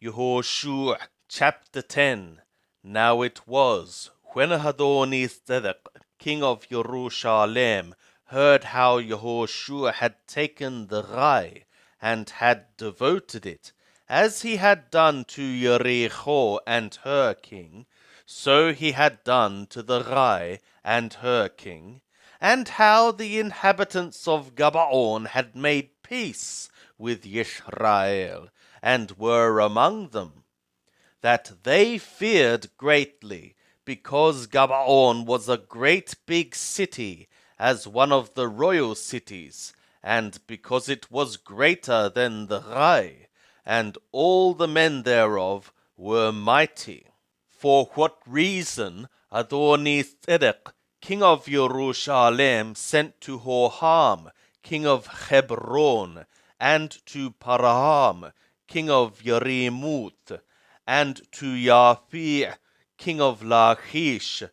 Yehoshua chapter 10. Now it was, when Adoni-Zedek, king of Jerusalem, heard how Yehoshua had taken the Rai, and had devoted it, as he had done to Jericho and her king, so he had done to the Rai and her king, and how the inhabitants of Gabaon had made peace with Israel, and were among them, that they feared greatly, because Gabaon was a great big city, as one of the royal cities, and because it was greater than the Rai, and all the men thereof were mighty. For what reason Adoni-Zedek, king of Jerusalem, sent to Hoham, king of Hebron, and to Paraham, king of Yerimuth, and to Yafi, king of Lachish,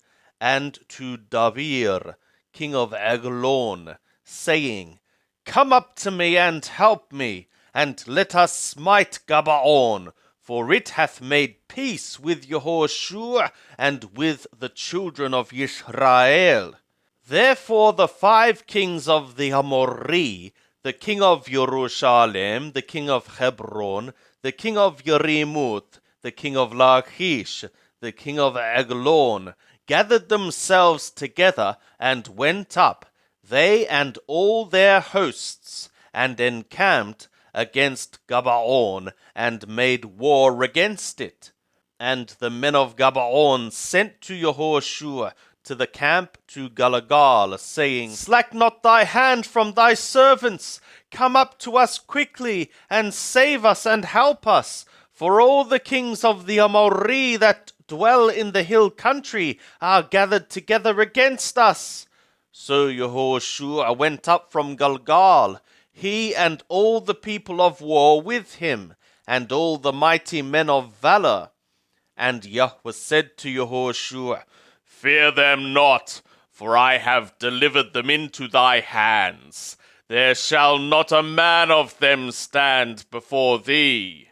and to Davir, king of Eglon, saying, Come up to me and help me, and let us smite Gabaon, for it hath made peace with Yehoshua and with the children of Israel. Therefore the 5 kings of the Amorri, the king of Jerusalem, the king of Hebron, the king of Yerimuth, the king of Lachish, the king of Eglon, gathered themselves together and went up, they and all their hosts, and encamped against Gabaon, and made war against it. And the men of Gabaon sent to Yehoshua to the camp to Gilgal, saying, Slack not thy hand from thy servants, come up to us quickly, and save us and help us, for all the kings of the Amorri that dwell in the hill country are gathered together against us. So Yehoshua went up from Gilgal, he and all the people of war with him, and all the mighty men of valor. And Yahweh said to Yehoshua, Fear them not, for I have delivered them into thy hands. There shall not a man of them stand before thee.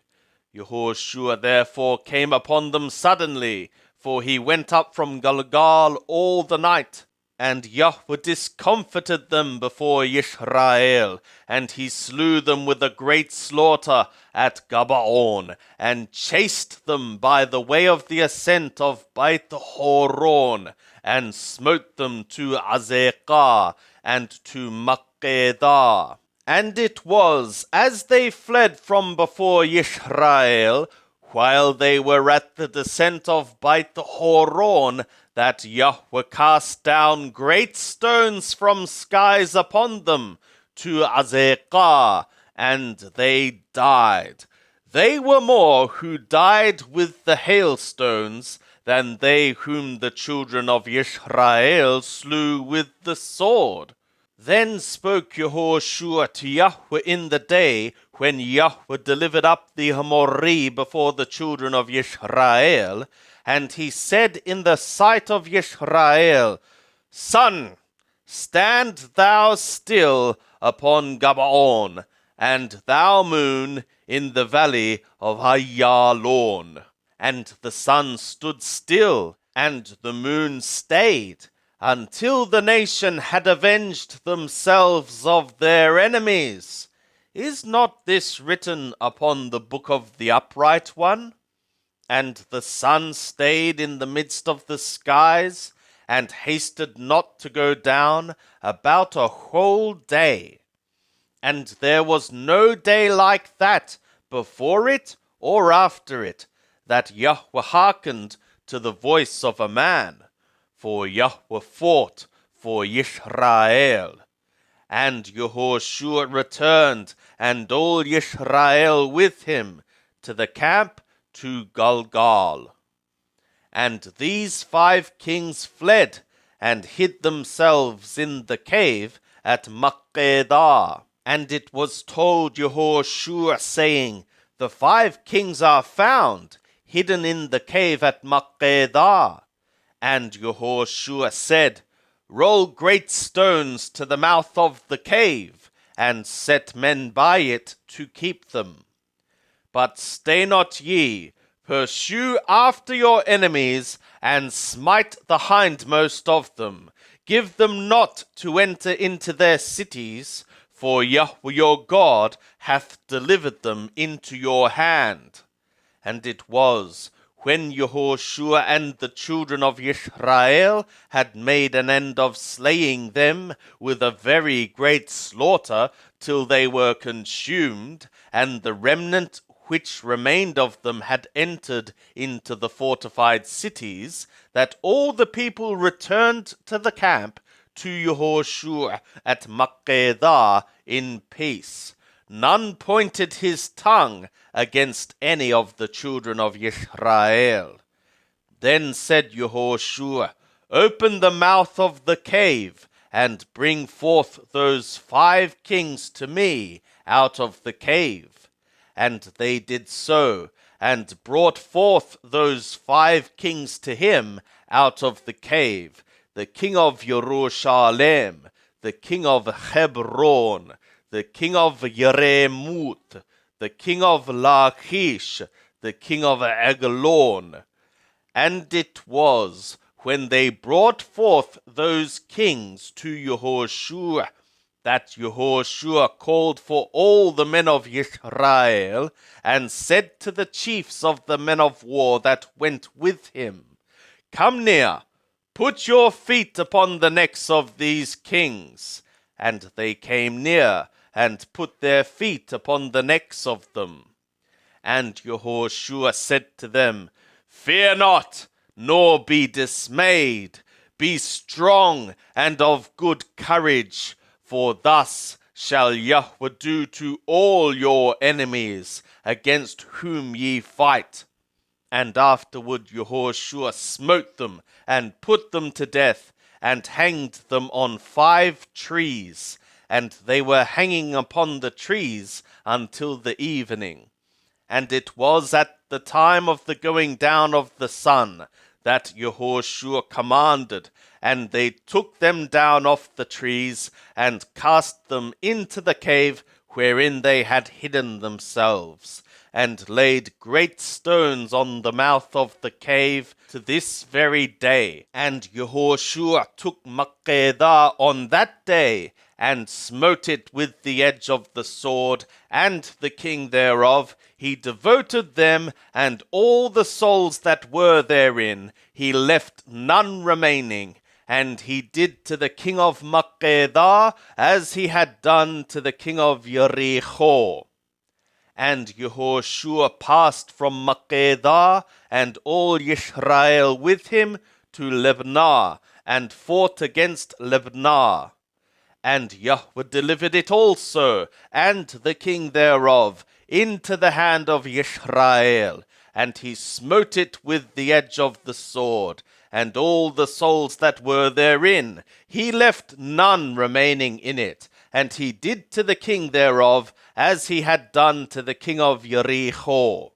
Yehoshua therefore came upon them suddenly, for he went up from Gilgal all the night. And Yahweh discomfited them before Israel, and he slew them with a great slaughter at Gabaon, and chased them by the way of the ascent of Beit Horon, and smote them to Azekah, and to Makkedah. And it was, as they fled from before Israel, while they were at the descent of Beit Horon, that Yahweh cast down great stones from skies upon them to Azekah, and they died. They were more who died with the hailstones than they whom the children of Israel slew with the sword. Then spoke Yehoshua to Yahweh in the day when Yahweh delivered up the Amorri before the children of Israel, and he said in the sight of Israel, Sun, stand thou still upon Gabaon, and thou moon in the valley of Ayalon. And the sun stood still, and the moon stayed, until the nation had avenged themselves of their enemies. Is not this written upon the book of the upright one? And the sun stayed in the midst of the skies, and hasted not to go down about a whole day. And there was no day like that before it or after it, that Yahweh hearkened to the voice of a man. For Yahweh fought for Israel. And Yehoshua returned, and all Israel with him, to the camp to Gilgal. And these 5 kings fled, and hid themselves in the cave at Makkedah. And it was told Yehoshua, saying, The 5 kings are found, hidden in the cave at Makkedah. And Yehoshua said, Roll great stones to the mouth of the cave, and set men by it to keep them. But stay not ye, pursue after your enemies, and smite the hindmost of them. Give them not to enter into their cities, for Yahweh your God hath delivered them into your hand. And it was, when Yehoshua and the children of Israel had made an end of slaying them with a very great slaughter, till they were consumed, and the remnant which remained of them had entered into the fortified cities, that all the people returned to the camp to Yehoshua at Makkedah in peace. None pointed his tongue against any of the children of Israel. Then said Yehoshua, Open the mouth of the cave, and bring forth those 5 kings to me out of the cave. And they did so, and brought forth those 5 kings to him out of the cave, the king of Jerusalem, the king of Hebron, the king of Yeremut, the king of Lachish, the king of Eglon. And it was, when they brought forth those kings to Yehoshua, that Yehoshua called for all the men of Israel, and said to the chiefs of the men of war that went with him, Come near, put your feet upon the necks of these kings. And they came near, and put their feet upon the necks of them. And Yehoshua said to them, Fear not, nor be dismayed. Be strong and of good courage, for thus shall Yahweh do to all your enemies, against whom ye fight. And afterward Yehoshua smote them, and put them to death, and hanged them on 5 trees. And they were hanging upon the trees until the evening. And it was at the time of the going down of the sun that Yehoshua commanded, and they took them down off the trees, and cast them into the cave wherein they had hidden themselves, and laid great stones on the mouth of the cave to this very day. And Yehoshua took Makkedah on that day, and smote it with the edge of the sword, and the king thereof. He devoted them, and all the souls that were therein. He left none remaining. And he did to the king of Makkedah as he had done to the king of Jericho. And Yehoshua passed from Makkedah, and all Israel with him, to Libnah, and fought against Libnah. And Yahweh delivered it also, and the king thereof, into the hand of Israel. And he smote it with the edge of the sword, and all the souls that were therein. He left none remaining in it. And he did to the king thereof as he had done to the king of Jericho.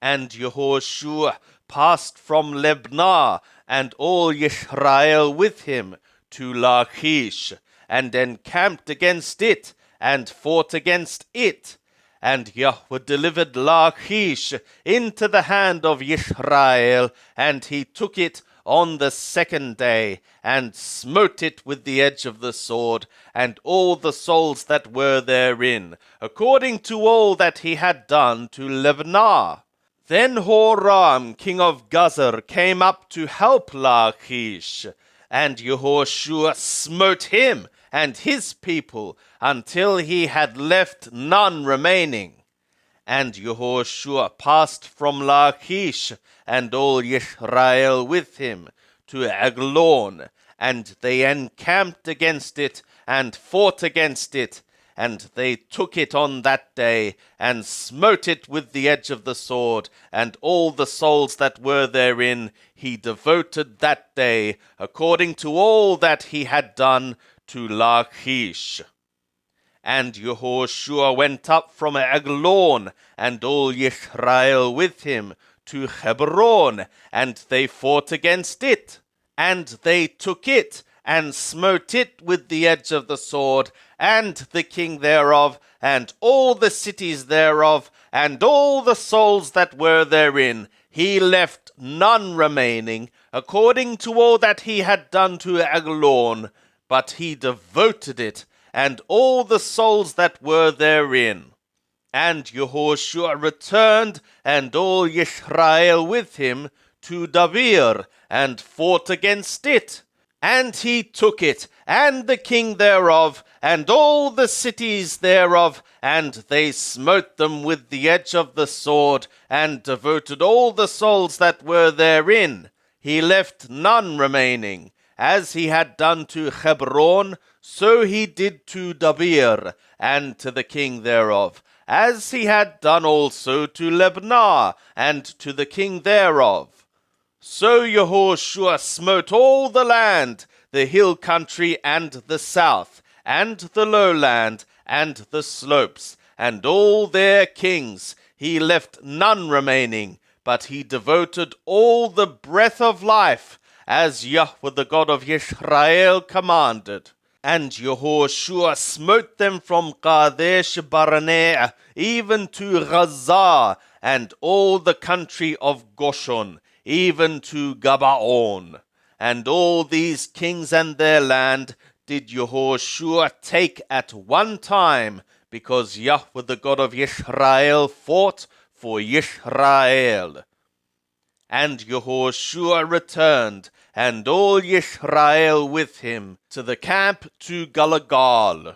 And Yehoshua passed from Libnah, and all Israel with him, to Lachish, and encamped against it, and fought against it. And Yahweh delivered Lachish into the hand of Israel, and he took it on the 2nd day, and smote it with the edge of the sword, and all the souls that were therein, according to all that he had done to Libnah. Then Horam, king of Gazer, came up to help Lachish, and Yehoshua smote him and his people until he had left none remaining. And Yehoshua passed from Lachish, and all Israel with him, to Eglon, and they encamped against it, and fought against it, and they took it on that day, and smote it with the edge of the sword, and all the souls that were therein he devoted that day, according to all that he had done to Lachish. And Yehoshua went up from Eglon, and all Israel with him, to Hebron, and they fought against it. And they took it, and smote it with the edge of the sword, and the king thereof, and all the cities thereof, and all the souls that were therein. He left none remaining, according to all that he had done to Eglon, but he devoted it, and all the souls that were therein. And Yehoshua returned, and all Yisrael with him, to Davir, and fought against it. And he took it, and the king thereof, and all the cities thereof, and they smote them with the edge of the sword, and devoted all the souls that were therein. He left none remaining. As he had done to Hebron, so he did to Davir, and to the king thereof, as he had done also to Lebnah, and to the king thereof. So Yehoshua smote all the land, the hill country and the south, and the lowland, and the slopes, and all their kings. He left none remaining, but he devoted all the breath of life, as Yahweh the God of Israel commanded. And Yehoshua smote them from Kadesh Barnea even to Gaza, and all the country of Goshen, even to Gabaon. And all these kings and their land did Yehoshua take at one time, because Yahweh the God of Israel fought for Israel. And Yehoshua returned, and all Israel with him, to the camp to Gilgal.